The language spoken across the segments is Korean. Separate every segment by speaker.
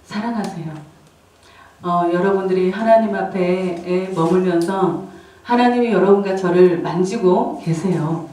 Speaker 1: 사랑하세요. 여러분들이 하나님 앞에 머물면서 하나님이 여러분과 저를 만지고 계세요.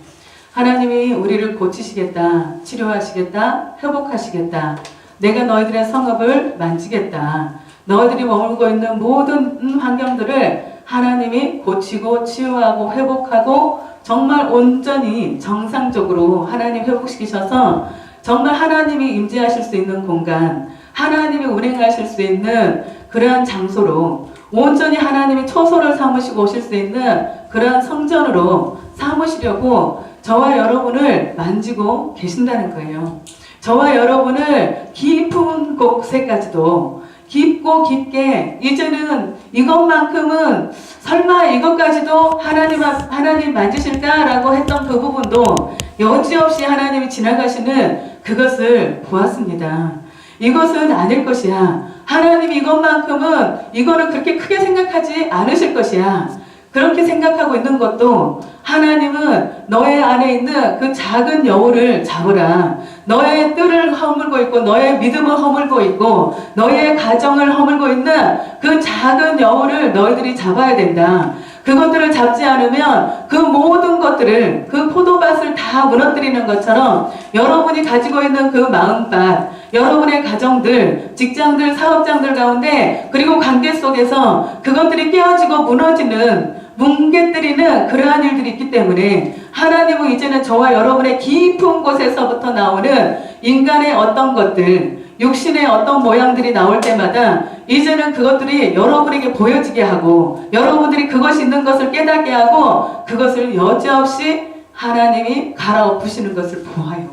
Speaker 1: 하나님이 우리를 고치시겠다, 치료하시겠다, 회복하시겠다. 내가 너희들의 성읍을 만지겠다. 너희들이 머물고 있는 모든 환경들을 하나님이 고치고 치유하고 회복하고 정말 온전히 정상적으로 하나님 회복시키셔서 정말 하나님이 임재하실 수 있는 공간, 하나님이 운행하실 수 있는 그러한 장소로 온전히 하나님이 초소를 삼으시고 오실 수 있는 그러한 성전으로 삼으시려고 저와 여러분을 만지고 계신다는 거예요. 저와 여러분을 깊은 곳에까지도 깊고 깊게 이제는 이것만큼은 설마 이것까지도 하나님 만지실까라고 했던 그 부분도 여지없이 하나님이 지나가시는 그것을 보았습니다. 이것은 아닐 것이야. 하나님 이것만큼은 이거는 그렇게 크게 생각하지 않으실 것이야. 그렇게 생각하고 있는 것도 하나님은 너의 안에 있는 그 작은 여울을 잡으라. 너의 뜰을 허물고 있고 너의 믿음을 허물고 있고 너의 가정을 허물고 있는 그 작은 여울을 너희들이 잡아야 된다. 그것들을 잡지 않으면 그 모든 것들을 그 포도밭을 다 무너뜨리는 것처럼 여러분이 가지고 있는 그 마음밭, 여러분의 가정들, 직장들, 사업장들 가운데 그리고 관계 속에서 그것들이 깨어지고 무너지는 뭉개뜨리는 그러한 일들이 있기 때문에 하나님은 이제는 저와 여러분의 깊은 곳에서부터 나오는 인간의 어떤 것들, 육신의 어떤 모양들이 나올 때마다 이제는 그것들이 여러분에게 보여지게 하고 여러분들이 그것이 있는 것을 깨닫게 하고 그것을 여지없이 하나님이 갈아엎으시는 것을 보아요.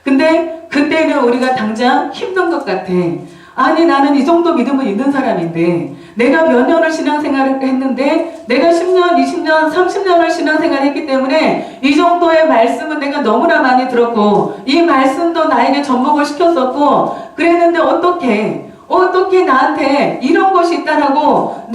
Speaker 1: 근데 그때는 우리가 당장 힘든 것 같아. 아니 나는 이 정도 믿음은 있는 사람인데 내가 몇 년을 신앙생활을 했는데 내가 10년, 20년, 30년을 신앙생활을 했기 때문에 이 정도의 말씀은 내가 너무나 많이 들었고 이 말씀도 나에게 접목을 시켰었고 그랬는데 어떻게 나한테 이런 것이 있다라고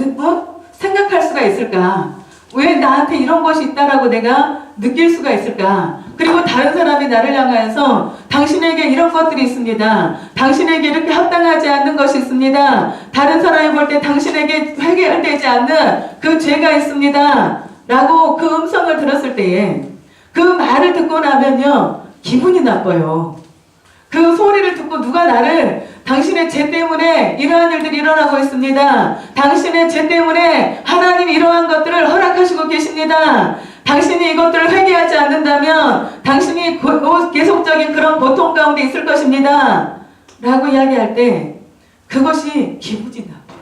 Speaker 1: 생각할 수가 있을까? 왜 나한테 이런 것이 있다라고 내가 느낄 수가 있을까? 그리고 다른 사람이 나를 향하여서 당신에게 이런 것들이 있습니다. 당신에게 이렇게 합당하지 않는 것이 있습니다. 다른 사람이 볼 때 당신에게 해결되지 않는 그 죄가 있습니다. 라고 그 음성을 들었을 때에 그 말을 듣고 나면요 기분이 나빠요. 그 소리를 듣고 누가 나를 당신의 죄 때문에 이러한 일들이 일어나고 있습니다. 당신의 죄 때문에 하나님이 이러한 것들을 허락하시고 계십니다. 당신이 이것들을 회개하지 않는다면 당신이 계속적인 그런 고통 가운데 있을 것입니다. 라고 이야기할 때 그것이 기분이 나빠.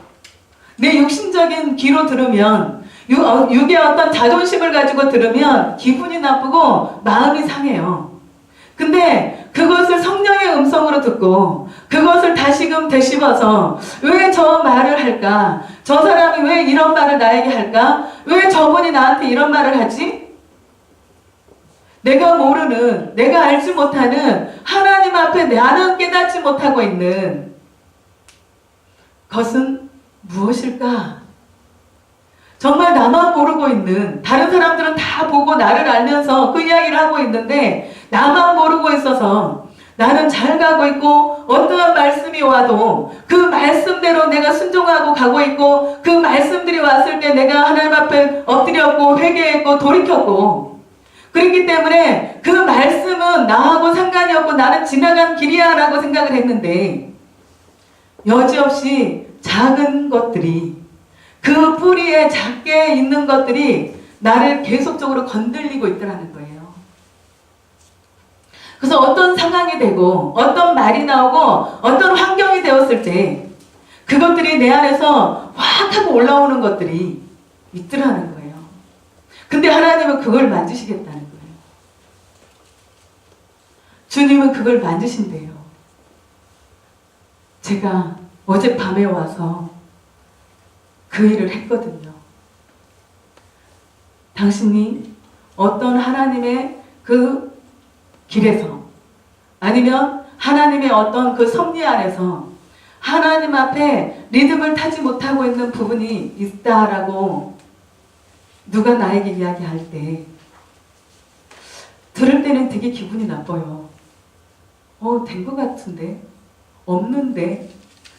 Speaker 1: 내 육신적인 귀로 들으면 육의 어떤 자존심을 가지고 들으면 기분이 나쁘고 마음이 상해요. 근데 그것을 성령의 음성으로 듣고 그것을 다시금 되씹어서 왜 저 말을 할까? 저 사람이 왜 이런 말을 나에게 할까? 왜 저분이 나한테 이런 말을 하지? 내가 모르는, 내가 알지 못하는 하나님 앞에 나는 깨닫지 못하고 있는 것은 무엇일까? 정말 나만 모르고 있는, 다른 사람들은 다 보고 나를 알면서 그 이야기를 하고 있는데 나만 모르고 있어서 나는 잘 가고 있고 어떠한 말씀이 와도 그 말씀대로 내가 순종하고 가고 있고 그 말씀들이 왔을 때 내가 하나님 앞에 엎드렸고 회개했고 돌이켰고 그렇기 때문에 그 말씀은 나하고 상관이 없고 나는 지나간 길이야 라고 생각을 했는데 여지없이 작은 것들이 그 뿌리에 작게 있는 것들이 나를 계속적으로 건들리고 있더라는 거예요. 그래서 어떤 상황이 되고 어떤 말이 나오고 어떤 환경이 되었을 때 그것들이 내 안에서 확 하고 올라오는 것들이 있더라는 거예요. 근데 하나님은 그걸 만지시겠다는 거예요. 주님은 그걸 만지신대요. 제가 어젯밤에 와서 그 일을 했거든요. 당신이 어떤 하나님의 그 길에서 아니면 하나님의 어떤 그 섭리 안에서 하나님 앞에 리듬을 타지 못하고 있는 부분이 있다라고 누가 나에게 이야기할 때 들을 때는 되게 기분이 나빠요. 된 것 같은데 없는데,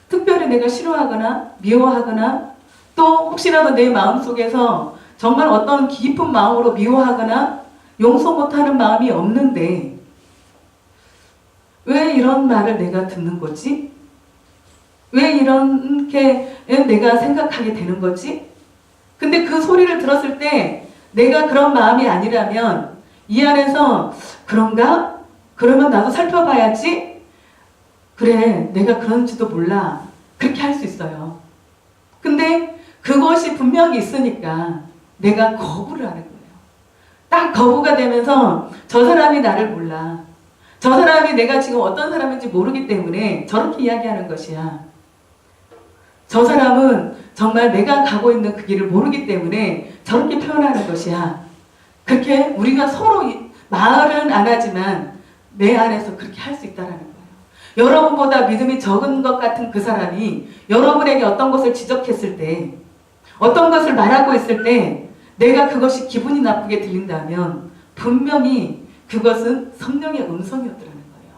Speaker 1: 특별히 내가 싫어하거나 미워하거나 또 혹시라도 내 마음속에서 정말 어떤 깊은 마음으로 미워하거나 용서 못하는 마음이 없는데 왜 이런 말을 내가 듣는 거지? 왜 이렇게 내가 생각하게 되는 거지? 근데 그 소리를 들었을 때 내가 그런 마음이 아니라면 이 안에서 그런가? 그러면 나도 살펴봐야지? 그래, 내가 그런지도 몰라. 그렇게 할 수 있어요. 근데 그것이 분명히 있으니까 내가 거부를 하는 거예요. 딱 거부가 되면서 저 사람이 나를 몰라. 저 사람이 내가 지금 어떤 사람인지 모르기 때문에 저렇게 이야기하는 것이야. 저 사람은 정말 내가 가고 있는 그 길을 모르기 때문에 저렇게 표현하는 것이야. 그렇게 우리가 서로 말은 안 하지만 내 안에서 그렇게 할 수 있다는 거예요. 여러분보다 믿음이 적은 것 같은 그 사람이 여러분에게 어떤 것을 지적했을 때, 어떤 것을 말하고 있을 때 내가 그것이 기분이 나쁘게 들린다면 분명히 그것은 성령의 음성이었더라는 거예요.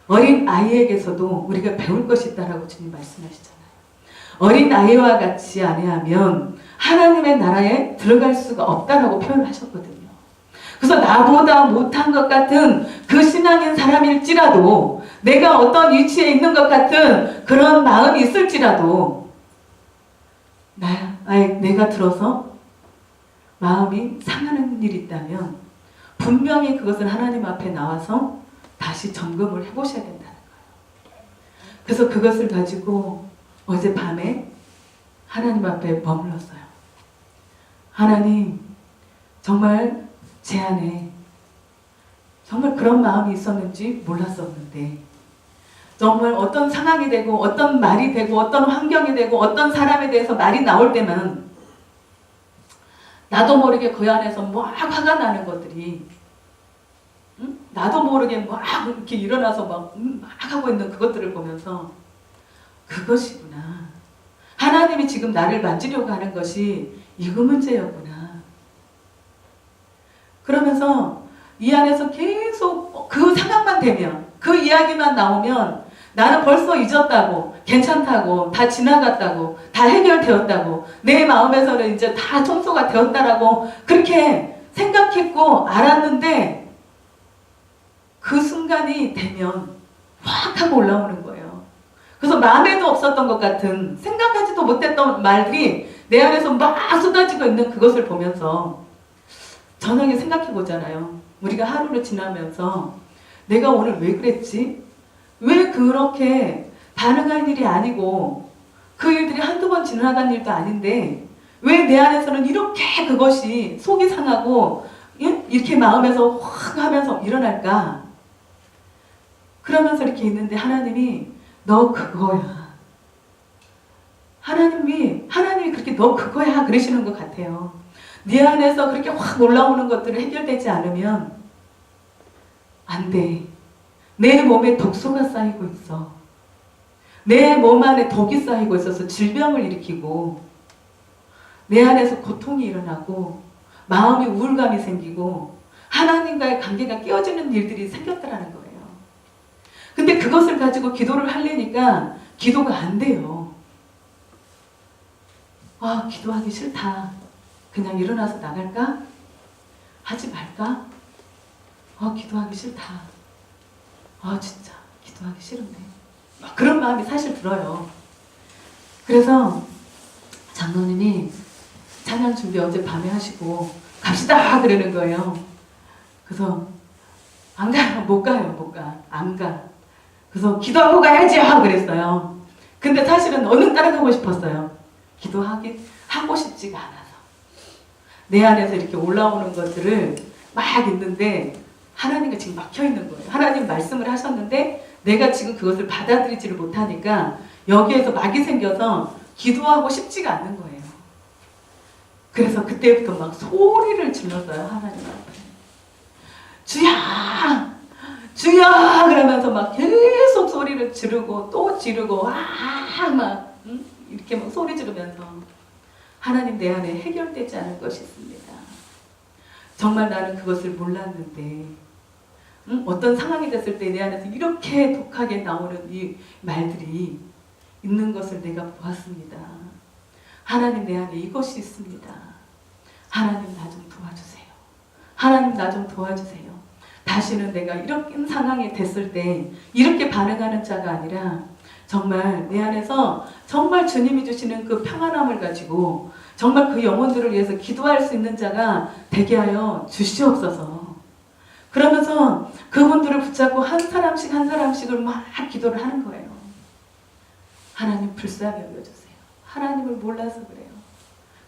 Speaker 1: 어린 아이에게서도 우리가 배울 것이 있다라고 주님 말씀하시잖아요. 어린 아이와 같이 아니하면 하나님의 나라에 들어갈 수가 없다라고 표현하셨거든요. 그래서 나보다 못한 것 같은 그 신앙인 사람일지라도, 내가 어떤 위치에 있는 것 같은 그런 마음이 있을지라도 내가 들어서 마음이 상하는 일이 있다면 분명히 그것을 하나님 앞에 나와서 다시 점검을 해보셔야 된다는 거예요. 그래서 그것을 가지고 어젯밤에 하나님 앞에 머물렀어요. 하나님, 정말 제 안에 정말 그런 마음이 있었는지 몰랐었는데, 정말 어떤 상황이 되고 어떤 말이 되고 어떤 환경이 되고 어떤 사람에 대해서 말이 나올 때만 나도 모르게 그 안에서 막 화가 나는 것들이, 나도 모르게 막 이렇게 일어나서 막 하고 있는 그것들을 보면서 그것이구나. 하나님이 지금 나를 만지려고 하는 것이 이거 문제였구나. 그러면서 이 안에서 계속 그 상황만 되면, 그 이야기만 나오면 나는 벌써 잊었다고, 괜찮다고, 다 지나갔다고, 다 해결되었다고, 내 마음에서는 이제 다 청소가 되었다라고 그렇게 생각했고 알았는데, 그 순간이 되면 확 하고 올라오는 거예요. 그래서 마음에도 없었던 것 같은, 생각하지도 못했던 말들이 내 안에서 막 쏟아지고 있는 그것을 보면서 저녁에 생각해 보잖아요. 우리가 하루를 지나면서 내가 오늘 왜 그랬지? 왜 그렇게 반응할 일이 아니고 그 일들이 한두 번 지나간 일도 아닌데 왜 내 안에서는 이렇게 그것이 속이 상하고 이렇게 마음에서 확 하면서 일어날까? 그러면서 이렇게 있는데 하나님이 너 그거야. 하나님이 그렇게 너 그거야 그러시는 것 같아요. 네 안에서 그렇게 확 올라오는 것들을 해결되지 않으면 안 돼. 내 몸에 독소가 쌓이고 있어. 내 몸 안에 독이 쌓이고 있어서 질병을 일으키고 내 안에서 고통이 일어나고 마음이 우울감이 생기고 하나님과의 관계가 깨어지는 일들이 생겼다라는 거예요. 근데 그것을 가지고 기도를 하려니까 기도가 안 돼요. 아, 기도하기 싫다. 그냥 일어나서 나갈까? 하지 말까? 기도하기 싫다. 진짜 기도하기 싫은데. 그런 마음이 사실 들어요. 그래서 장로님이 찬양 준비 어젯밤에 하시고 갑시다 그러는 거예요. 그래서 안 가요. 못 가요. 안 가. 그래서 기도하고 가야지 그랬어요. 근데 사실은 얼른 따라가고 싶었어요. 하고 싶지가 않아서. 내 안에서 이렇게 올라오는 것들을 막 있는데 하나님과 지금 막혀 있는 거예요. 하나님 말씀을 하셨는데 내가 지금 그것을 받아들이지를 못하니까 여기에서 막이 생겨서 기도하고 싶지가 않는 거예요. 그래서 그때부터 막 소리를 질렀어요. 하나님 앞에. 주야! 주야! 그러면서 막 계속 소리를 지르고 또 지르고 막 이렇게 막 소리 지르면서 하나님 내 안에 해결되지 않을 것이 있습니다. 정말 나는 그것을 몰랐는데 어떤 상황이 됐을 때 내 안에서 이렇게 독하게 나오는 이 말들이 있는 것을 내가 보았습니다. 하나님 내 안에 이것이 있습니다. 하나님 나 좀 도와주세요. 하나님 나 좀 도와주세요. 다시는 내가 이런 상황이 됐을 때 이렇게 반응하는 자가 아니라 정말 내 안에서 정말 주님이 주시는 그 평안함을 가지고 정말 그 영혼들을 위해서 기도할 수 있는 자가 되게 하여 주시옵소서. 그러면서 그분들을 붙잡고 한 사람씩을 막 기도를 하는 거예요. 하나님 불쌍히 여겨주세요. 하나님을 몰라서 그래요.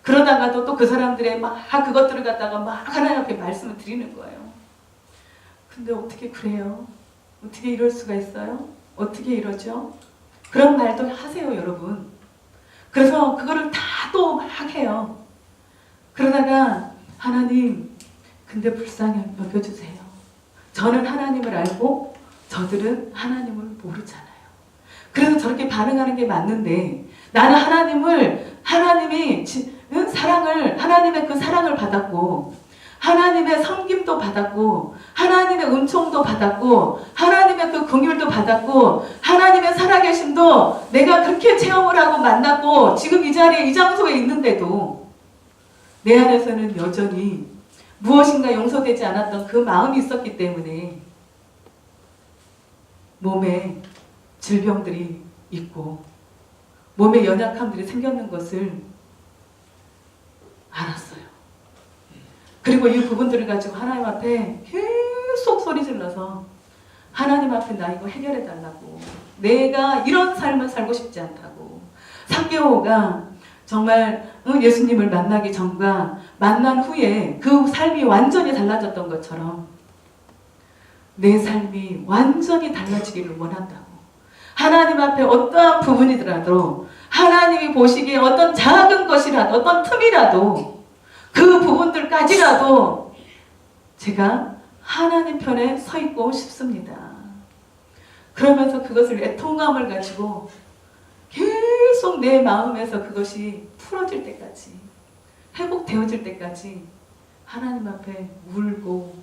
Speaker 1: 그러다가도 또 그 사람들의 막 그것들을 갖다가 막 하나님 앞에 말씀을 드리는 거예요. 근데 어떻게 그래요? 어떻게 이럴 수가 있어요? 어떻게 이러죠? 그런 말도 하세요, 여러분. 그래서 그거를 다 또 막 해요. 그러다가 하나님, 근데 불쌍히 여겨주세요. 저는 하나님을 알고 저들은 하나님을 모르잖아요. 그래서 저렇게 반응하는 게 맞는데 나는 하나님의 그 사랑을 받았고 하나님의 섬김도 받았고 하나님의 은총도 받았고 하나님의 그 긍휼도 받았고 하나님의 살아계심도 내가 그렇게 체험을 하고 만났고 지금 이 자리에 이 장소에 있는데도 내 안에서는 여전히 무엇인가 용서되지 않았던 그 마음이 있었기 때문에 몸에 질병들이 있고 몸에 연약함들이 생겼는 것을 알았어요. 그리고 이 부분들을 가지고 하나님 앞에 계속 소리질러서 하나님 앞에 나 이거 해결해 달라고, 내가 이런 삶을 살고 싶지 않다고. 삭개오가 정말 예수님을 만나기 전과 만난 후에 그 삶이 완전히 달라졌던 것처럼 내 삶이 완전히 달라지기를 원한다고. 하나님 앞에 어떠한 부분이더라도 하나님이 보시기에 어떤 작은 것이라도 어떤 틈이라도 그 부분들까지라도 제가 하나님 편에 서 있고 싶습니다. 그러면서 그것을 애통함을 가지고 계속 내 마음에서 그것이 풀어질 때까지, 회복되어질 때까지 하나님 앞에 울고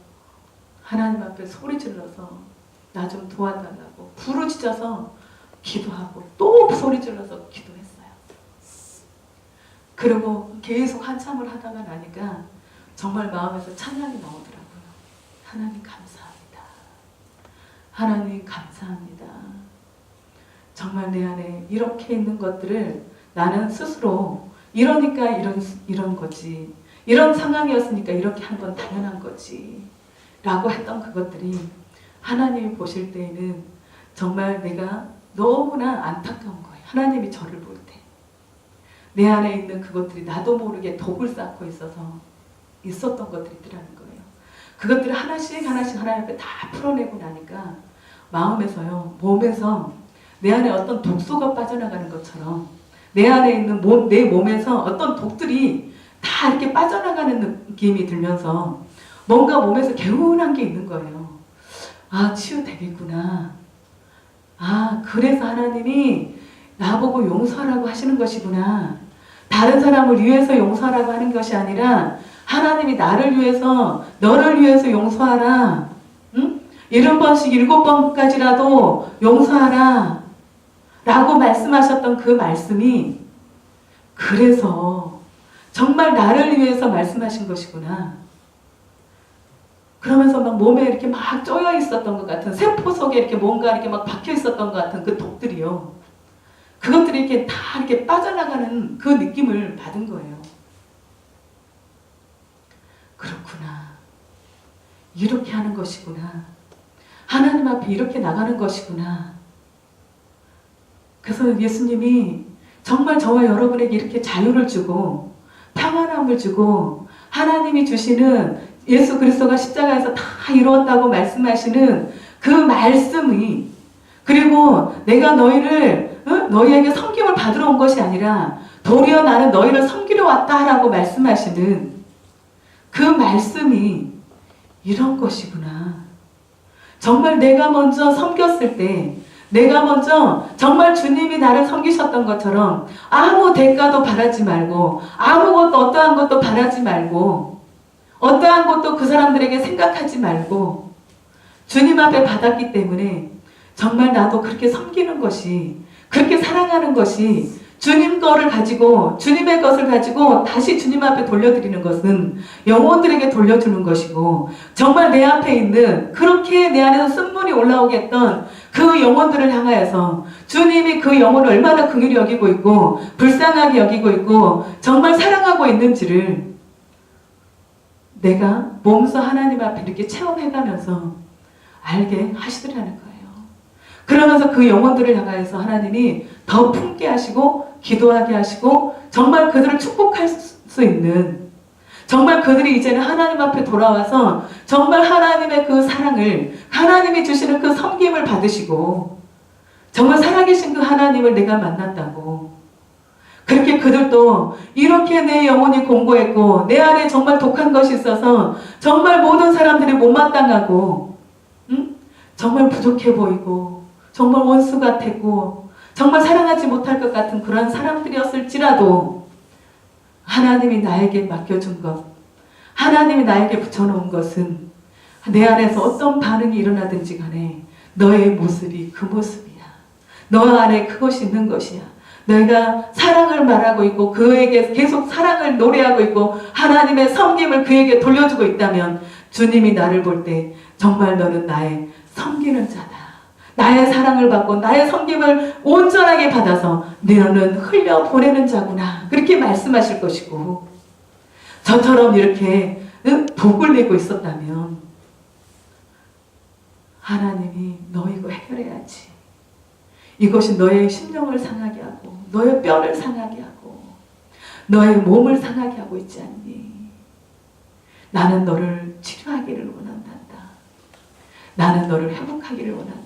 Speaker 1: 하나님 앞에 소리질러서 나 좀 도와달라고 부르짖어서 기도하고 또 소리질러서 기도했어요. 그리고 계속 한참을 하다가 나니까 정말 마음에서 찬양이 나오더라고요. 하나님 감사합니다. 하나님 감사합니다. 정말 내 안에 이렇게 있는 것들을 나는 스스로 이러니까 이런 거지, 이런 상황이었으니까 이렇게 한 건 당연한 거지 라고 했던 그것들이 하나님이 보실 때에는 정말 내가 너무나 안타까운 거예요. 하나님이 저를 볼 때 내 안에 있는 그것들이 나도 모르게 독을 쌓고 있었던 것들이 있더라는 거예요. 그것들을 하나씩 하나님 앞에 다 풀어내고 나니까 마음에서요, 몸에서 내 안에 어떤 독소가 빠져나가는 것처럼 내 안에 있는 내 몸에서 어떤 독들이 다 이렇게 빠져나가는 느낌이 들면서 뭔가 몸에서 개운한 게 있는 거예요. 아, 치유되겠구나. 아, 그래서 하나님이 나보고 용서하라고 하시는 것이구나. 다른 사람을 위해서 용서하라고 하는 것이 아니라 하나님이 나를 위해서, 너를 위해서 용서하라. 응? 7번씩 7번까지라도 용서하라. 라고 말씀하셨던 그 말씀이 그래서 정말 나를 위해서 말씀하신 것이구나. 그러면서 막 몸에 이렇게 막 쪼여 있었던 것 같은, 세포 속에 이렇게 뭔가 이렇게 막 박혀 있었던 것 같은 그 독들이요. 그것들이 이렇게 다 이렇게 빠져나가는 그 느낌을 받은 거예요. 그렇구나. 이렇게 하는 것이구나. 하나님 앞에 이렇게 나가는 것이구나. 그래서 예수님이 정말 저와 여러분에게 이렇게 자유를 주고 평안함을 주고 하나님이 주시는 예수 그리스도가 십자가에서 다 이루었다고 말씀하시는 그 말씀이, 그리고 내가 너희에게 섬김을 받으러 온 것이 아니라 도리어 나는 너희를 섬기러 왔다라고 말씀하시는 그 말씀이 이런 것이구나. 정말 내가 먼저 섬겼을 때, 내가 먼저 정말 주님이 나를 섬기셨던 것처럼 아무 대가도 바라지 말고 아무것도 어떠한 것도 바라지 말고 어떠한 것도 그 사람들에게 생각하지 말고 주님 앞에 받았기 때문에 정말 나도 그렇게 섬기는 것이, 그렇게 사랑하는 것이, 주님 거를 가지고, 주님의 것을 가지고 다시 주님 앞에 돌려드리는 것은 영혼들에게 돌려주는 것이고, 정말 내 앞에 있는, 그렇게 내 안에서 쓴물이 올라오게 했던 그 영혼들을 향하여서 주님이 그 영혼을 얼마나 긍휼히 여기고 있고 불쌍하게 여기고 있고 정말 사랑하고 있는지를 내가 몸소 하나님 앞에 이렇게 체험해가면서 알게 하시더라는 거예요. 그러면서 그 영혼들을 향하여서 하나님이 더 품게 하시고 기도하게 하시고 정말 그들을 축복할 수 있는, 정말 그들이 이제는 하나님 앞에 돌아와서 정말 하나님의 그 사랑을, 하나님이 주시는 그 섬김을 받으시고 정말 살아계신 그 하나님을 내가 만난다고, 그렇게 그들도 이렇게 내 영혼이 공고했고 내 안에 정말 독한 것이 있어서 정말 모든 사람들이 못마땅하고 정말 부족해 보이고 정말 원수 같았고 정말 사랑하지 못할 것 같은 그런 사람들이었을지라도 하나님이 나에게 맡겨준 것, 하나님이 나에게 붙여놓은 것은 내 안에서 어떤 반응이 일어나든지 간에 너의 모습이 그 모습이야. 너 안에 그것이 있는 것이야. 너희가 사랑을 말하고 있고 그에게 계속 사랑을 노래하고 있고 하나님의 섬김을 그에게 돌려주고 있다면 주님이 나를 볼 때 정말 너는 나의 섬기는 자다. 나의 사랑을 받고 나의 섬김을 온전하게 받아서 너는 흘려보내는 자구나. 그렇게 말씀하실 것이고, 저처럼 이렇게 복을 내고 있었다면 하나님이 너 이거 해결해야지. 이것이 너의 심령을 상하게 하고 너의 뼈를 상하게 하고 너의 몸을 상하게 하고 있지 않니? 나는 너를 치료하기를 원한단다. 나는 너를 회복하기를 원한단다.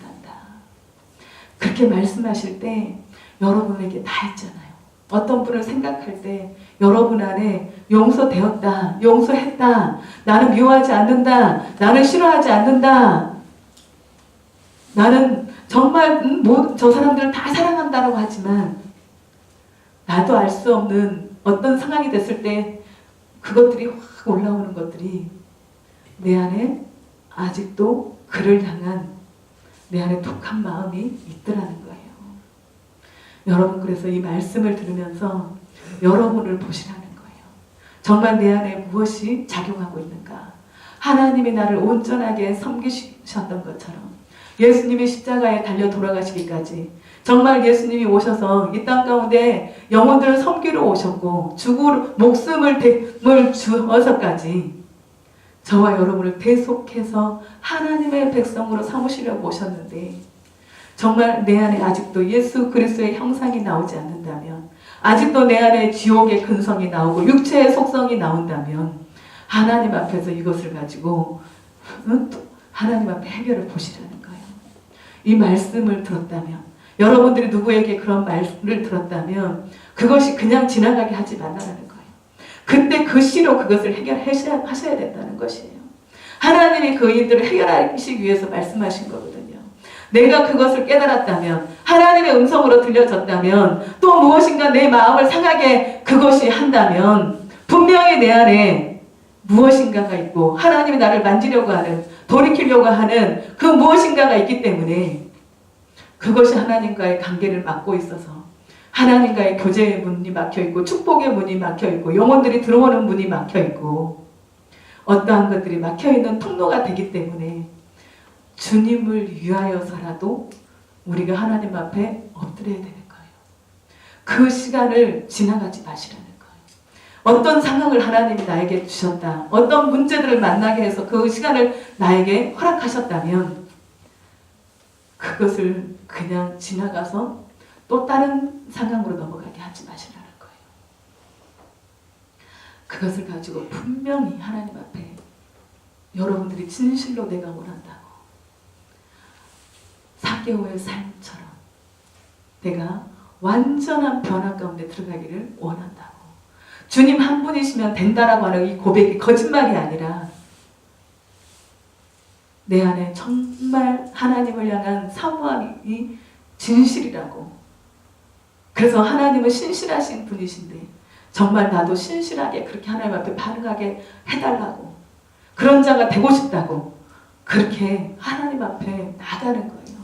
Speaker 1: 그렇게 말씀하실 때 여러분에게 다 있잖아요. 어떤 분을 생각할 때 여러분 안에 용서되었다, 용서했다, 나는 미워하지 않는다, 나는 싫어하지 않는다, 나는 정말 저 사람들을 다 사랑한다라고 하지만 나도 알 수 없는 어떤 상황이 됐을 때 그것들이 확 올라오는 것들이 내 안에 아직도 그를 향한 내 안에 독한 마음이 있더라는 거예요. 여러분, 그래서 이 말씀을 들으면서 여러분을 보시라는 거예요. 정말 내 안에 무엇이 작용하고 있는가? 하나님이 나를 온전하게 섬기셨던 것처럼 예수님이 십자가에 달려 돌아가시기까지 정말 예수님이 오셔서 이 땅 가운데 영혼들을 섬기러 오셨고 죽을 목숨을 주어서까지 저와 여러분을 계속해서 하나님의 백성으로 삼으시려고 오셨는데 정말 내 안에 아직도 예수 그리스도의 형상이 나오지 않는다면, 아직도 내 안에 지옥의 근성이 나오고 육체의 속성이 나온다면 하나님 앞에서 이것을 가지고 하나님 앞에 해결을 보시라는 거예요. 이 말씀을 들었다면, 여러분들이 누구에게 그런 말을 들었다면 그것이 그냥 지나가게 하지 말라는 거예요. 그때 그 시로 그것을 해결하셔야 된다는 것이에요. 하나님이 그 일들을 해결하시기 위해서 말씀하신 거거든요. 내가 그것을 깨달았다면, 하나님의 음성으로 들려졌다면, 또 무엇인가 내 마음을 상하게 그것이 한다면 분명히 내 안에 무엇인가가 있고 하나님이 나를 만지려고 하는, 돌이키려고 하는 그 무엇인가가 있기 때문에 그것이 하나님과의 관계를 막고 있어서 하나님과의 교제의 문이 막혀있고 축복의 문이 막혀있고 영혼들이 들어오는 문이 막혀있고 어떠한 것들이 막혀있는 통로가 되기 때문에 주님을 위하여서라도 우리가 하나님 앞에 엎드려야 되는 거예요. 그 시간을 지나가지 마시라는 거예요. 어떤 상황을 하나님이 나에게 주셨다, 어떤 문제들을 만나게 해서 그 시간을 나에게 허락하셨다면 그것을 그냥 지나가서 또 다른 상황으로 넘어가게 하지 마시라는 거예요. 그것을 가지고 분명히 하나님 앞에 여러분들이 진실로 내가 원한다고, 사개오의 삶처럼 내가 완전한 변화 가운데 들어가기를 원한다고, 주님 한 분이시면 된다라고 하는 이 고백이 거짓말이 아니라 내 안에 정말 하나님을 향한 사모함이 진실이라고. 그래서 하나님은 신실하신 분이신데 정말 나도 신실하게 그렇게 하나님 앞에 반응하게 해달라고, 그런 자가 되고 싶다고 그렇게 하나님 앞에 나가는 거예요.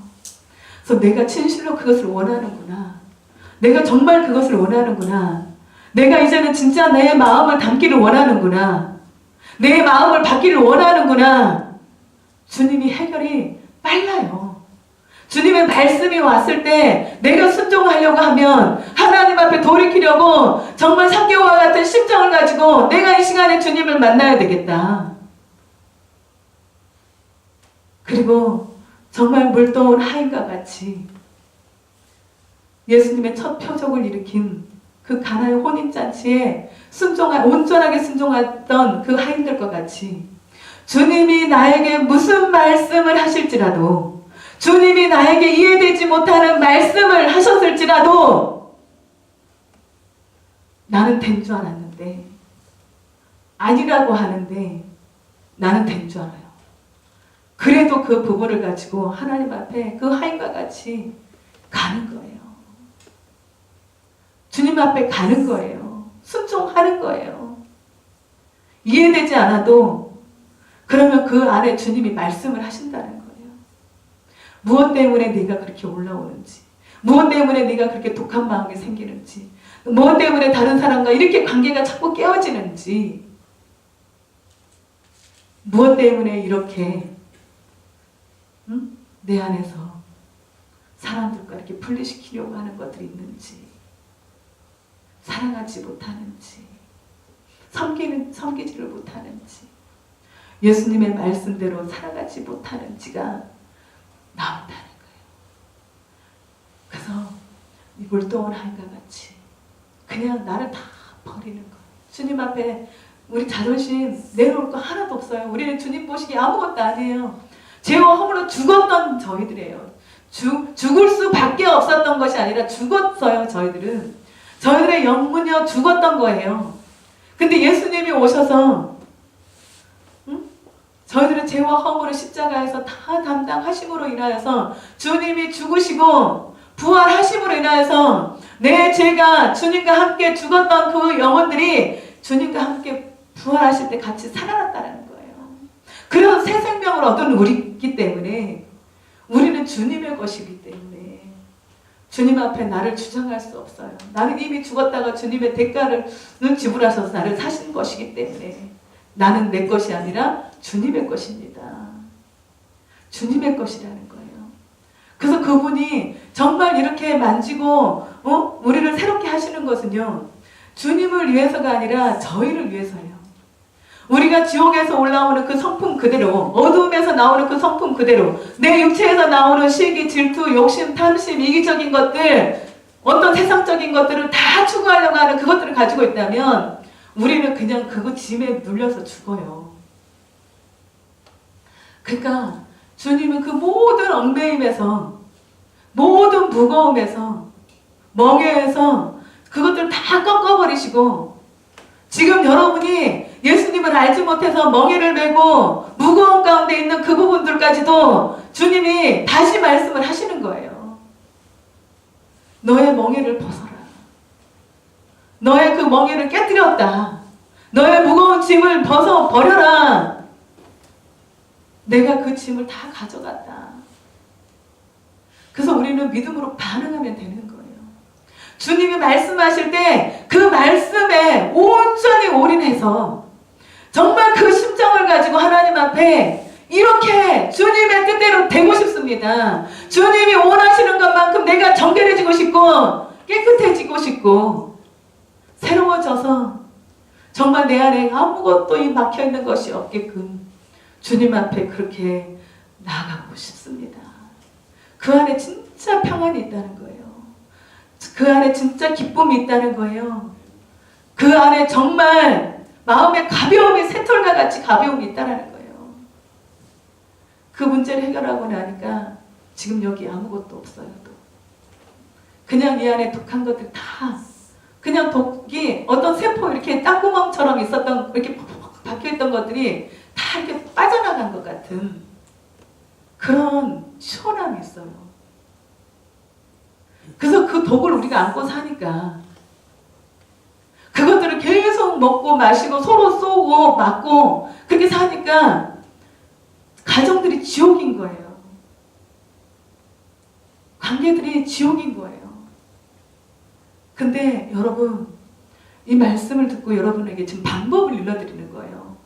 Speaker 1: 그래서 내가 진실로 그것을 원하는구나. 내가 정말 그것을 원하는구나. 내가 이제는 진짜 내 마음을 담기를 원하는구나. 내 마음을 받기를 원하는구나. 주님이 해결이 빨라요. 주님의 말씀이 왔을 때 내가 순종하려고 하면 하나님 앞에 돌이키려고 정말 삼개와 같은 심정을 가지고 내가 이 시간에 주님을 만나야 되겠다. 그리고 정말 물떠온 하인과 같이 예수님의 첫 표적을 일으킨 그 가나의 혼인잔치에 온전하게 순종했던 그 하인들과 같이 주님이 나에게 무슨 말씀을 하실지라도, 주님이 나에게 이해되지 못하는 말씀을 하셨을지라도 나는 된 줄 알았는데, 아니라고 하는데 나는 된 줄 알아요. 그래도 그 부분을 가지고 하나님 앞에 그 하인과 같이 가는 거예요. 주님 앞에 가는 거예요. 순종하는 거예요. 이해되지 않아도 그러면 그 안에 주님이 말씀을 하신다는 거예요. 무엇 때문에 네가 그렇게 올라오는지, 무엇 때문에 네가 그렇게 독한 마음이 생기는지, 무엇 때문에 다른 사람과 이렇게 관계가 자꾸 깨어지는지, 무엇 때문에 이렇게 내 안에서 사람들과 이렇게 분리시키려고 하는 것들이 있는지, 사랑하지 못하는지, 섬기지를 못하는지, 예수님의 말씀대로 살아가지 못하는지가 나온다는 거예요. 그래서 이 물떠온 하인과 같이 그냥 나를 다 버리는 거예요. 주님 앞에 우리 자존심 내놓을 거 하나도 없어요. 우리는 주님 보시기에 아무것도 아니에요. 죄와 허물로 죽었던 저희들이에요. 죽을 수밖에 없었던 것이 아니라 죽었어요. 저희들의 영문이요 죽었던 거예요. 근데 예수님이 오셔서 저희들의 죄와 허물을 십자가에서 다 담당하심으로 인하여서 주님이 죽으시고 부활하심으로 인하여서 내 죄가 주님과 함께 죽었던 그 영혼들이 주님과 함께 부활하실 때 같이 살아났다는 거예요. 그래서 새 생명을 얻은 우리이기 때문에, 우리는 주님의 것이기 때문에 주님 앞에 나를 주장할 수 없어요. 나는 이미 죽었다가 주님의 대가를 지불하셔서 나를 사신 것이기 때문에 나는 내 것이 아니라 주님의 것입니다. 주님의 것이라는 거예요. 그래서 그분이 정말 이렇게 만지고 우리를 새롭게 하시는 것은요, 주님을 위해서가 아니라 저희를 위해서예요. 우리가 지옥에서 올라오는 그 성품 그대로, 어두움에서 나오는 그 성품 그대로, 내 육체에서 나오는 시기, 질투, 욕심, 탐심, 이기적인 것들, 어떤 세상적인 것들을 다 추구하려고 하는 그것들을 가지고 있다면 우리는 그냥 그거 짐에 눌려서 죽어요. 그러니까 주님은 그 모든 얽매임에서, 모든 무거움에서, 멍에에서 그것들을 다 꺾어버리시고, 지금 여러분이 예수님을 알지 못해서 멍에를 메고 무거운 가운데 있는 그 부분들까지도 주님이 다시 말씀을 하시는 거예요. 너의 멍에를 벗어라. 너의 그 멍에를 깨뜨렸다. 너의 무거운 짐을 벗어버려라. 내가 그 짐을 다 가져갔다. 그래서 우리는 믿음으로 반응하면 되는 거예요. 주님이 말씀하실 때 그 말씀에 온전히 올인해서 정말 그 심정을 가지고 하나님 앞에 이렇게 주님의 뜻대로 되고 싶습니다. 주님이 원하시는 것만큼 내가 정결해지고 싶고 깨끗해지고 싶고 새로워져서 정말 내 안에 아무것도 막혀있는 것이 없게끔 주님 앞에 그렇게 나아가고 싶습니다. 그 안에 진짜 평안이 있다는 거예요. 그 안에 진짜 기쁨이 있다는 거예요. 그 안에 정말 마음의 가벼움이 새털과 같이 가벼움이 있다는 거예요. 그 문제를 해결하고 나니까 지금 여기 아무것도 없어요. 또 그냥 이 안에 독한 것들 다, 그냥 독이 어떤 세포 이렇게 땅구멍처럼 있었던, 이렇게 박혀있던 것들이 다 이렇게 빠져나간 것 같은 그런 시원함이 있어요. 그래서 그 독을 우리가 안고 사니까, 그것들을 계속 먹고 마시고 서로 쏘고 맞고 그렇게 사니까 가정들이 지옥인 거예요. 관계들이 지옥인 거예요. 근데 여러분, 이 말씀을 듣고 여러분에게 지금 방법을 일러드리는 거예요.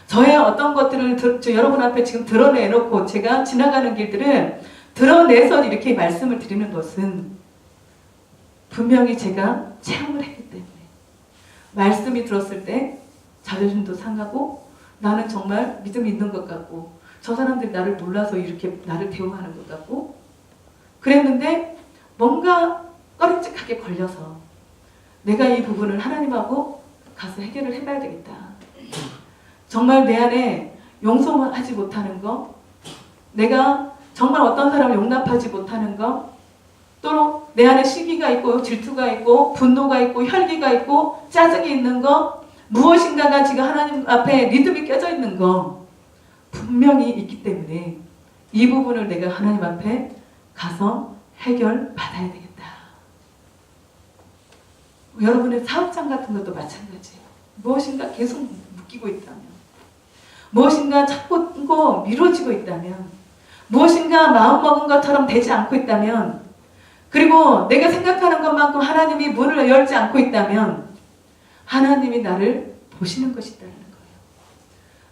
Speaker 1: 저의 어떤 것들을 여러분 앞에 지금 드러내놓고 제가 지나가는 길들을 드러내서 이렇게 말씀을 드리는 것은 분명히 제가 체험을 했기 때문에 말씀이 들었을 때 자존심도 상하고 나는 정말 믿음이 있는 것 같고 저 사람들이 나를 몰라서 이렇게 나를 대우하는 것 같고 그랬는데 뭔가 꺼림칙하게 걸려서 내가 이 부분을 하나님하고 가서 해결을 해봐야 되겠다. 정말 내 안에 용서하지 못하는 거, 내가 정말 어떤 사람을 용납하지 못하는 거, 또 내 안에 시기가 있고 질투가 있고 분노가 있고 혈기가 있고 짜증이 있는 거, 무엇인가가 지금 하나님 앞에 리듬이 껴져 있는 거 분명히 있기 때문에 이 부분을 내가 하나님 앞에 가서 해결 받아야 되겠다. 여러분의 사업장 같은 것도 마찬가지예요. 무엇인가 계속 묶이고 있다면, 무엇인가 자꾸 미뤄지고 있다면, 무엇인가 마음먹은 것처럼 되지 않고 있다면, 그리고 내가 생각하는 것만큼 하나님이 문을 열지 않고 있다면 하나님이 나를 보시는 것이라는 거예요.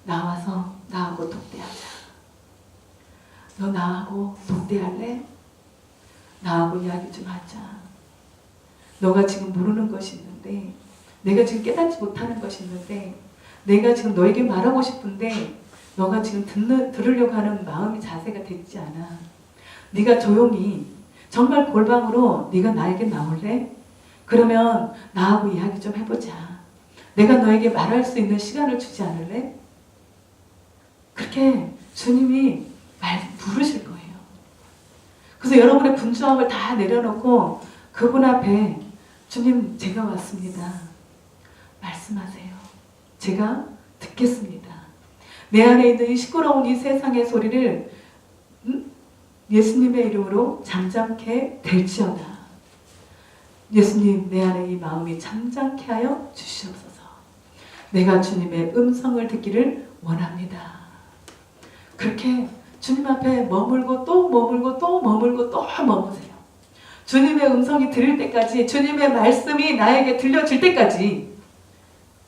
Speaker 1: 나와서 나하고 독대하자. 너 나하고 독대할래? 나하고 이야기 좀 하자. 너가 지금 모르는 것이 있는데, 내가 지금 깨닫지 못하는 것이 있는데, 내가 지금 너에게 말하고 싶은데 너가 지금 들으려고 하는 마음이 자세가 됐지 않아. 네가 조용히 정말 골방으로 네가 나에게 나올래? 그러면 나하고 이야기 좀 해보자. 내가 너에게 말할 수 있는 시간을 주지 않을래? 그렇게 주님이 부르실 거예요. 그래서 여러분의 분주함을 다 내려놓고 그분 앞에 주님, 제가 왔습니다. 말씀하세요. 제가 듣겠습니다. 내 안에 있는 이 시끄러운 이 세상의 소리를 예수님의 이름으로 잠잠케 될지어다. 예수님, 내 안에 이 마음이 잠잠케 하여 주시옵소서. 내가 주님의 음성을 듣기를 원합니다. 그렇게 주님 앞에 머물고 또 머물고 또 머물고 또 머무세요. 주님의 음성이 들릴 때까지, 주님의 말씀이 나에게 들려질 때까지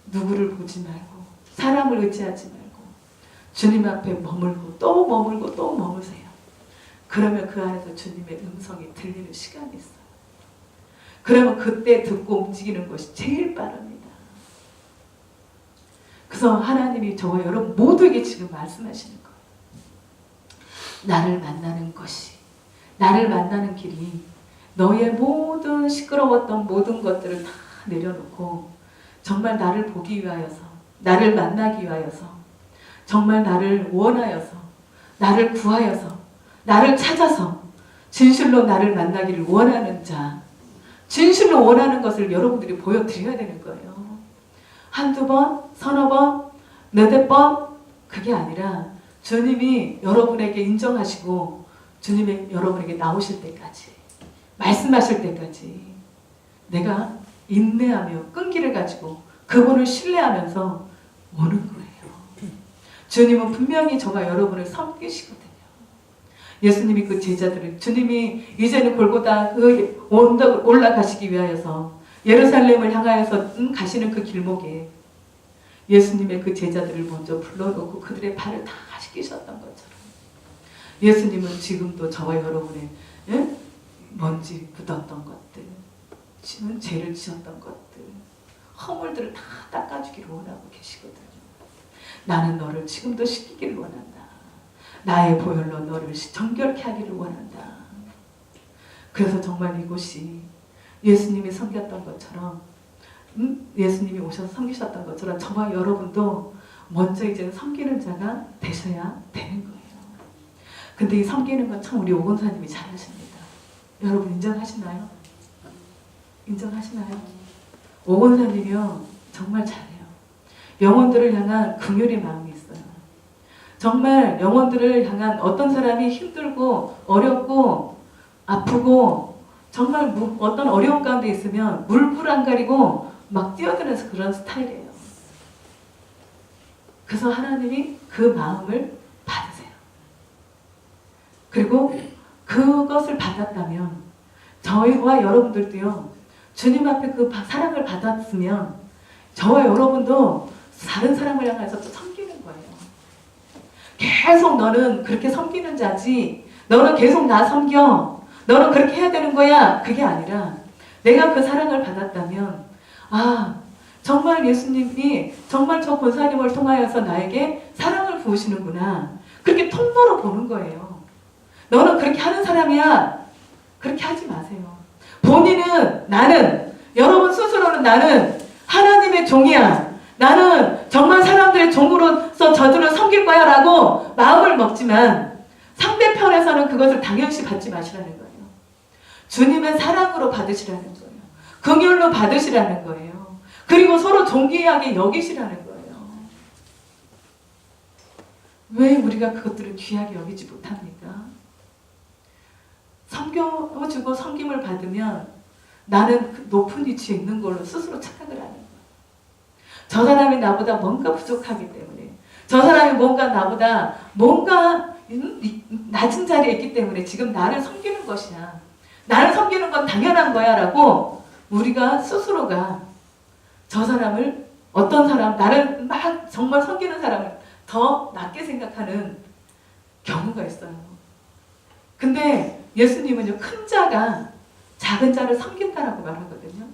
Speaker 1: 누구를 보지 말고 사람을 의지하지 말고 주님 앞에 머물고 또 머물고 또 머무세요. 그러면 그 안에서 주님의 음성이 들리는 시간이 있어요. 그러면 그때 듣고 움직이는 것이 제일 빠릅니다. 그래서 하나님이 저와 여러분 모두에게 지금 말씀하시는 거예요. 나를 만나는 것이, 나를 만나는 길이 너의 모든 시끄러웠던 모든 것들을 다 내려놓고 정말 나를 보기 위하여서, 나를 만나기 위하여서, 정말 나를 원하여서, 나를 구하여서, 나를 찾아서 진실로 나를 만나기를 원하는 자, 진실로 원하는 것을 여러분들이 보여드려야 되는 거예요. 한두 번, 서너 번, 몇백 번 그게 아니라 주님이 여러분에게 인정하시고 주님이 여러분에게 나오실 때까지, 말씀하실 때까지 내가 인내하며 끈기를 가지고 그분을 신뢰하면서 오는 거예요. 주님은 분명히 저와 여러분을 섬기시거든요. 예수님이 그 제자들을, 주님이 이제는 골고다 그 언덕을 올라가시기 위하여서 예루살렘을 향하여서 가시는 그 길목에 예수님의 그 제자들을 먼저 불러놓고 그들의 발을 다 씻기셨던 것처럼 예수님은 지금도 저와 여러분의 먼지 묻었던 것들, 죄를 지었던 것들, 허물들을 다 닦아주기를 원하고 계시거든요. 나는 너를 지금도 씻기기를 원한다. 나의 보혈로 너를 정결케 하기를 원한다. 그래서 정말 이곳이 예수님이 섬겼던 것처럼, 예수님이 오셔서 섬기셨던 것처럼 저와 여러분도 먼저 이제는 섬기는 자가 되셔야 되는 거예요. 근데 이 섬기는 건 참 우리 오건사님이 잘하십니다. 여러분 인정하시나요? 인정하시나요? 오건사님이요 정말 잘해요. 영혼들을 향한 긍휼의 마음이 있어요. 정말 영혼들을 향한 어떤 사람이 힘들고 어렵고 아프고 정말 어떤 어려운 가운데 있으면 물불 안 가리고 막 뛰어들어서 그런 스타일이에요. 그래서 하나님이 그 마음을 받으세요. 그리고 그것을 받았다면 저희와 여러분들도요, 주님 앞에 그 사랑을 받았으면 저와 여러분도 다른 사람을 향해서 또 섬기는 거예요. 계속 너는 그렇게 섬기는 자지, 너는 계속 나 섬겨, 너는 그렇게 해야 되는 거야, 그게 아니라 내가 그 사랑을 받았다면 정말 예수님이 정말 저 권사님을 통하여서 나에게 사랑을 부으시는구나, 그렇게 통로로 보는 거예요. 너는 그렇게 하는 사람이야, 그렇게 하지 마세요. 본인은, 나는, 여러분 스스로는 나는 하나님의 종이야, 나는 정말 사람들의 종으로서 저들을 섬길 거야 라고 마음을 먹지만 상대편에서는 그것을 당연시 받지 마시라는 거예요. 주님의 사랑으로 받으시라는 거예요. 긍휼로 받으시라는 거예요. 그리고 서로 존귀하게 여기시라는 거예요. 왜 우리가 그것들을 귀하게 여기지 못합니까? 섬겨주고 섬김을 받으면 나는 그 높은 위치에 있는 걸로 스스로 착각을 하는 거예요. 저 사람이 나보다 뭔가 부족하기 때문에, 저 사람이 나보다 뭔가 낮은 자리에 있기 때문에 지금 나를 섬기는 것이야, 나를 섬기는 건 당연한 거야 라고 우리가 스스로가 저 사람을, 어떤 사람, 나를 막 정말 섬기는 사람을 더 낮게 생각하는 경우가 있어요. 근데 예수님은요, 큰 자가 작은 자를 섬긴다라고 말하거든요.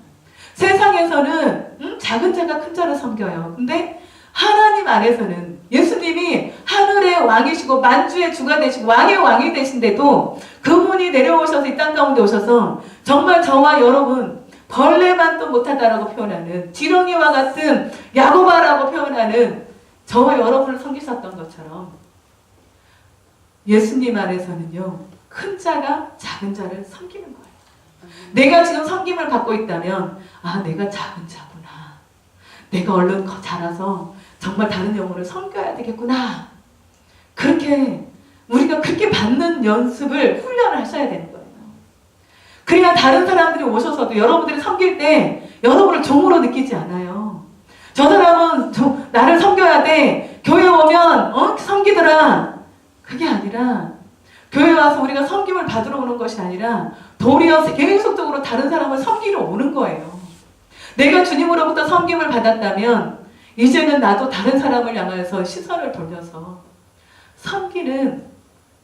Speaker 1: 세상에서는 작은 자가 큰 자를 섬겨요. 근데 하나님 안에서는 예수님이 하늘의 왕이시고 만주의 주가 되시고 왕의 왕이 되신데도 그분이 내려오셔서 이 땅 가운데 오셔서 정말 저와 여러분, 벌레만도 못하다라고 표현하는, 지렁이와 같은 야고바라고 표현하는 저와 여러분을 섬기셨던 것처럼 예수님 안에서는요, 큰 자가 작은 자를 섬기는 거예요. 내가 지금 섬김을 갖고 있다면 내가 작은 자구나, 내가 얼른 자라서 정말 다른 영혼을 섬겨야 되겠구나, 그렇게 우리가 그렇게 받는 연습을, 훈련을 하셔야 되는 거예요. 그래야 다른 사람들이 오셔서도 여러분들이 섬길 때 여러분을 종으로 느끼지 않아요. 저 사람은 나를 섬겨야 돼, 교회 오면 섬기더라, 그게 아니라 교회 와서 우리가 섬김을 받으러 오는 것이 아니라 도리어 계속적으로 다른 사람을 섬기러 오는 거예요. 내가 주님으로부터 섬김을 받았다면 이제는 나도 다른 사람을 향해서 시선을 돌려서 섬기는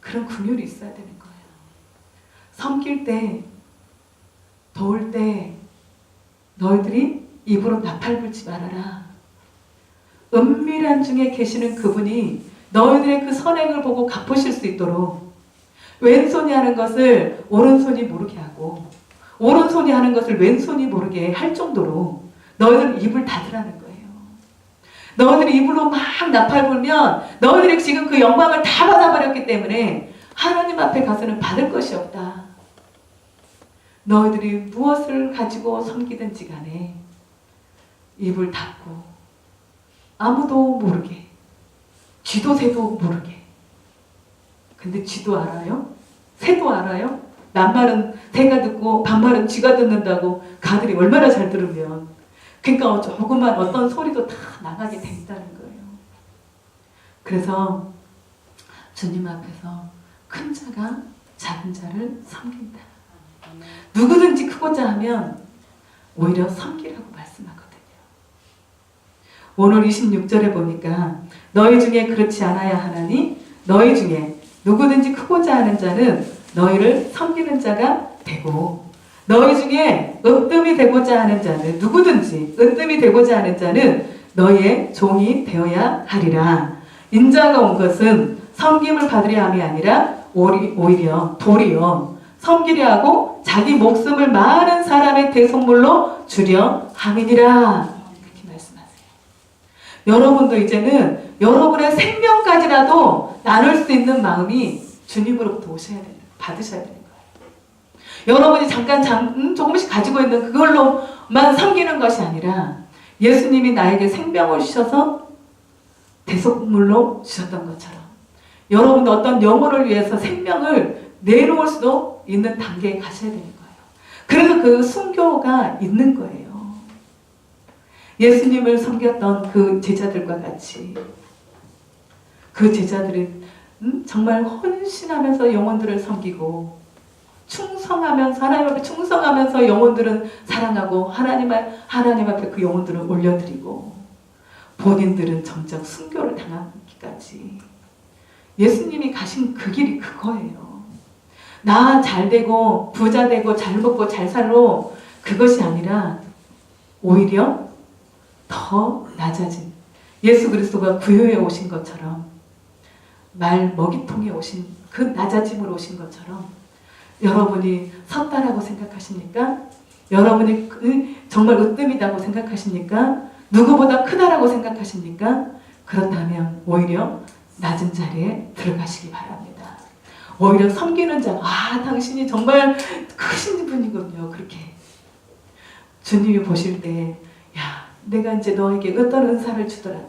Speaker 1: 그런 긍휼이 있어야 되는 거예요. 섬길 때, 도울 때 너희들이 입으로 나팔 불지 말아라. 은밀한 중에 계시는 그분이 너희들의 그 선행을 보고 갚으실 수 있도록 왼손이 하는 것을 오른손이 모르게 하고 오른손이 하는 것을 왼손이 모르게 할 정도로 너희들은 입을 닫으라는 거예요. 너희들이 입으로 막 나팔 불면 너희들이 지금 그 영광을 다 받아버렸기 때문에 하나님 앞에 가서는 받을 것이 없다. 너희들이 무엇을 가지고 섬기든지 간에 입을 닫고 아무도 모르게, 쥐도 새도 모르게. 근데 쥐도 알아요? 새도 알아요? 낱말은 새가 듣고 반말은 쥐가 듣는다고 가들이 얼마나 잘 들으면, 그러니까 조그만 어떤 소리도 다 나가게 된다는 거예요. 그래서 주님 앞에서 큰 자가 작은 자를 섬긴다. 누구든지 크고자 하면 오히려 섬기라고 말씀하거든요. 오늘 26절에 보니까 너희 중에 그렇지 않아야 하나니 너희 중에 누구든지 크고자 하는 자는 너희를 섬기는 자가 되고, 너희 중에 으뜸이 되고자 하는 자는, 누구든지 으뜸이 되고자 하는 자는 너희의 종이 되어야 하리라. 인자가 온 것은 섬김을 받으려 함이 아니라 오히려 도리어 섬기려 하고 자기 목숨을 많은 사람의 대속물로 주려 함이니라. 그렇게 말씀하세요. 여러분도 이제는 여러분의 생명까지라도 나눌 수 있는 마음이 주님으로부터 오셔야 되는, 받으셔야 되는 거예요. 여러분이 잠깐 조금씩 가지고 있는 그걸로만 섬기는 것이 아니라 예수님이 나에게 생명을 주셔서 대속물로 주셨던 것처럼 여러분도 어떤 영혼을 위해서 생명을 내놓을 수도 있는 단계에 가셔야 되는 거예요. 그래서 그 순교가 있는 거예요. 예수님을 섬겼던 그 제자들과 같이 그 제자들은 정말 헌신하면서 영혼들을 섬기고 충성하면서 하나님 앞에 충성하면서 영혼들은 사랑하고 하나님 앞에 그 영혼들을 올려드리고 본인들은 정작 순교를 당하기까지 예수님이 가신 그 길이 그거예요. 나 잘 되고 부자 되고 잘 먹고 잘 살로 그것이 아니라 오히려 더 낮아진 예수 그리스도가 구유에 오신 것처럼 말 먹이통에 오신 그 낮아짐으로 오신 것처럼 여러분이 섰다라고 생각하십니까? 여러분이 정말 으뜸이다고 생각하십니까? 누구보다 크다라고 생각하십니까? 그렇다면 오히려 낮은 자리에 들어가시기 바랍니다. 오히려 섬기는 자, 당신이 정말 크신 분이군요. 그렇게 주님이 보실 때, 야, 내가 이제 너에게 어떤 은사를 주더라도,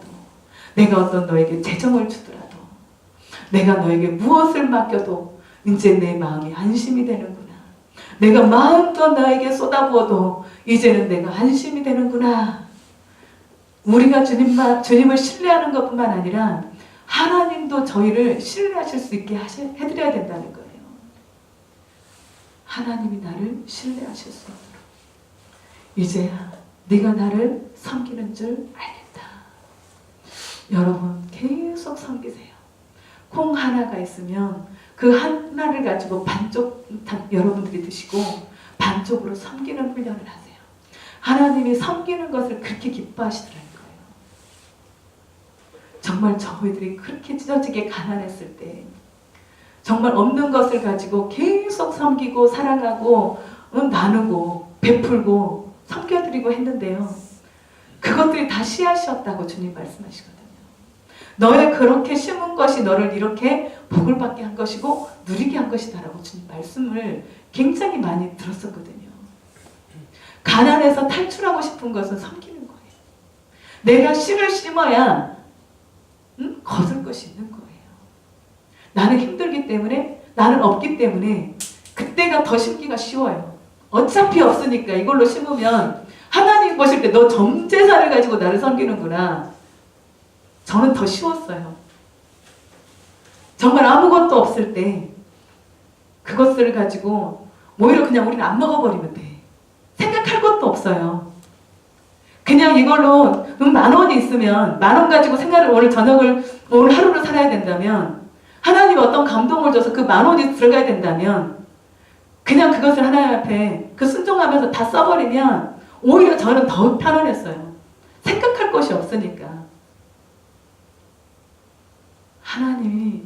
Speaker 1: 내가 어떤 너에게 재정을 주더라도, 내가 너에게 무엇을 맡겨도 이제 내 마음이 안심이 되는구나. 내가 마음껏 너에게 쏟아부어도 이제는 내가 안심이 되는구나. 우리가 주님을 신뢰하는 것뿐만 아니라 하나님도 저희를 신뢰하실 수 있게 해드려야 된다는 거예요. 하나님이 나를 신뢰하실 수 있도록. 이제야 네가 나를 섬기는 줄 알겠다. 여러분 계속 섬기세요. 콩 하나가 있으면 그 하나를 가지고 반쪽 여러분들이 드시고 반쪽으로 섬기는 훈련을 하세요. 하나님이 섬기는 것을 그렇게 기뻐하시더라고요. 정말 저희들이 그렇게 찢어지게 가난했을 때 정말 없는 것을 가지고 계속 섬기고 사랑하고 나누고 베풀고 섬겨드리고 했는데요. 그것들이 다 씨앗이었다고 주님 말씀하시거든요. 너의 그렇게 심은 것이 너를 이렇게 복을 받게 한 것이고 누리게 한 것이다라고 주님 말씀을 굉장히 많이 들었었거든요. 가난에서 탈출하고 싶은 것은 섬기는 거예요. 내가 씨를 심어야 거둘 것이 있는 거예요. 나는 힘들기 때문에, 나는 없기 때문에 그때가 더 심기가 쉬워요. 어차피 없으니까 이걸로 심으면 하나님 보실 때 너 전 재산을 가지고 나를 섬기는구나. 저는 더 쉬웠어요. 정말 아무것도 없을 때 그것을 가지고 오히려 그냥 우리는 안 먹어버리면 돼. 생각할 것도 없어요. 그냥 이걸로 10,000원이 있으면 10,000원 가지고 생활을 오늘 하루를 살아야 된다면 하나님이 어떤 감동을 줘서 그 10,000원이 들어가야 된다면 그냥 그것을 하나님 앞에 순종하면서 다 써버리면 오히려 저는 더 편안했어요. 생각할 것이 없으니까. 하나님이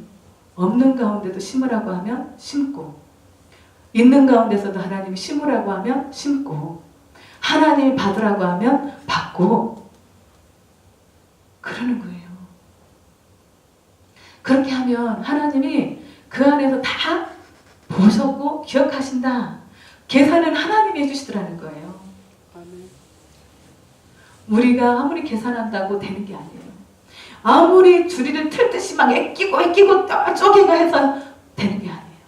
Speaker 1: 없는 가운데도 심으라고 하면 심고 있는 가운데서도 하나님이 심으라고 하면 심고 하나님이 받으라고 하면 받고 그러는 거예요. 그렇게 하면 하나님이 그 안에서 다 보셨고 기억하신다. 계산은 하나님이 해주시더라는 거예요. 우리가 아무리 계산한다고 되는 게 아니에요. 아무리 주리를 틀듯이 막 애끼고 쪼개고 해서 되는 게 아니에요.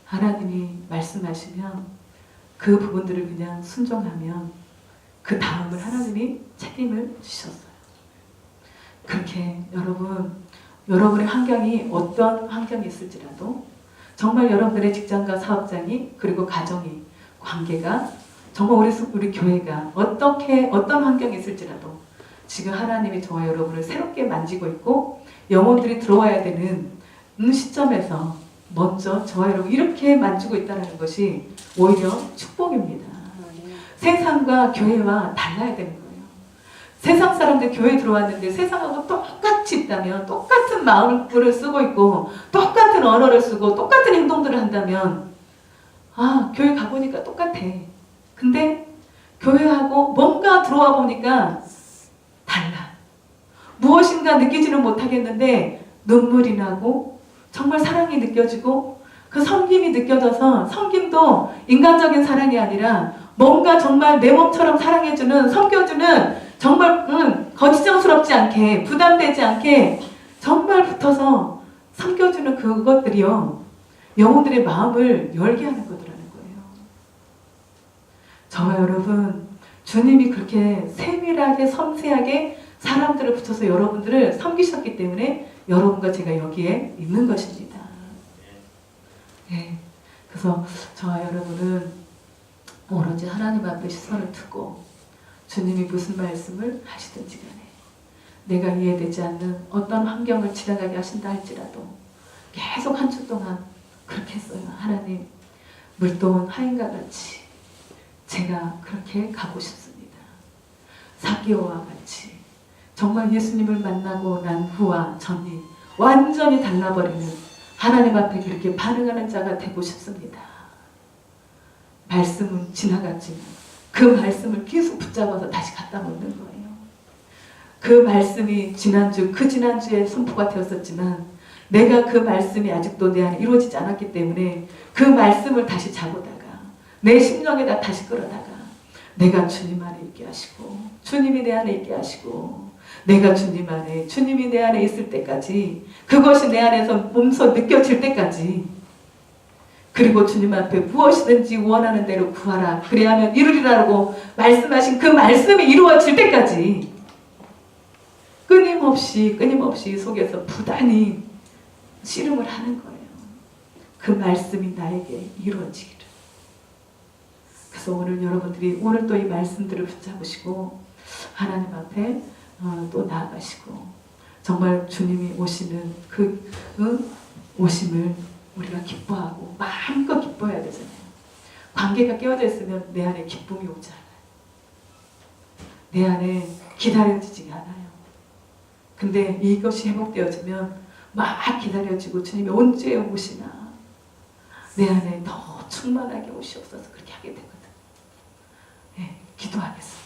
Speaker 1: 하나님이 말씀하시면 그 부분들을 그냥 순종하면 그 다음을 하나님이 책임을 주셨어요. 그렇게 여러분의 환경이 어떤 환경이 있을지라도 정말 여러분들의 직장과 사업장이 그리고 가정이 관계가 정말 우리 교회가 어떤 환경이 있을지라도 지금 하나님이 저와 여러분을 새롭게 만지고 있고 영혼들이 들어와야 되는 시점에서 먼저 저와 여러분 이렇게 만지고 있다는 것이 오히려 축복입니다. 세상과 교회와 달라야 되는 거예요. 세상 사람들 교회에 들어왔는데 세상하고 똑같이 있다면 똑같은 마음을 쓰고 있고 똑같은 언어를 쓰고 똑같은 행동들을 한다면 교회 가보니까 똑같아. 근데 교회하고 뭔가 들어와 보니까 달라. 무엇인가 느끼지는 못하겠는데 눈물이 나고 정말 사랑이 느껴지고 그 섬김이 느껴져서 섬김도 인간적인 사랑이 아니라 뭔가 정말 내 몸처럼 사랑해주는 섬겨주는 정말 거치장스럽지 않게 부담되지 않게 정말 붙어서 섬겨주는 그것들이요 영혼들의 마음을 열게 하는 거더라는 거예요. 저와 여러분 주님이 그렇게 세밀하게 섬세하게 사람들을 붙여서 여러분들을 섬기셨기 때문에 여러분과 제가 여기에 있는 것입니다. 네. 그래서 저와 여러분은 오로지 하나님 앞에 시선을 두고 주님이 무슨 말씀을 하시든지 간에 내가 이해되지 않는 어떤 환경을 지나가게 하신다 할지라도 계속 한 주 동안 그렇게 했어요. 하나님, 물도온 하인과 같이 제가 그렇게 가고 싶습니다. 사개오와 같이 정말 예수님을 만나고 난 후와 전이 완전히 달라버리는 하나님 앞에 그렇게 반응하는 자가 되고 싶습니다. 말씀은 지나갔지만 그 말씀을 계속 붙잡아서 다시 갖다 놓는 거예요. 그 말씀이 지난주, 그 지난주에 선포가 되었었지만 내가 그 말씀이 아직도 내 안에 이루어지지 않았기 때문에 그 말씀을 다시 잡아다가 내 심령에다 다시 끌어다가 내가 주님 안에 있게 하시고 주님이 내 안에 있게 하시고 내가 주님 안에, 주님이 내 안에 있을 때까지 그것이 내 안에서 몸소 느껴질 때까지 그리고 주님 앞에 무엇이든지 원하는 대로 구하라 그리하면 이루리라고 말씀하신 그 말씀이 이루어질 때까지 끊임없이 속에서 부단히 씨름을 하는 거예요. 그 말씀이 나에게 이루어지기를. 그래서 오늘 여러분들이 오늘 또 이 말씀들을 붙잡으시고 하나님 앞에 또 나아가시고 정말 주님이 오시는 그 오심을 우리가 기뻐하고 마음껏 기뻐해야 되잖아요. 관계가 깨어져 있으면 내 안에 기쁨이 오지 않아요. 내 안에 기다려지지가 않아요. 근데 이것이 회복되어지면 막 기다려지고 주님이 언제 오시나 내 안에 더 충만하게 오시옵소서 그렇게 하게 되거든. 네, 기도하겠습니다.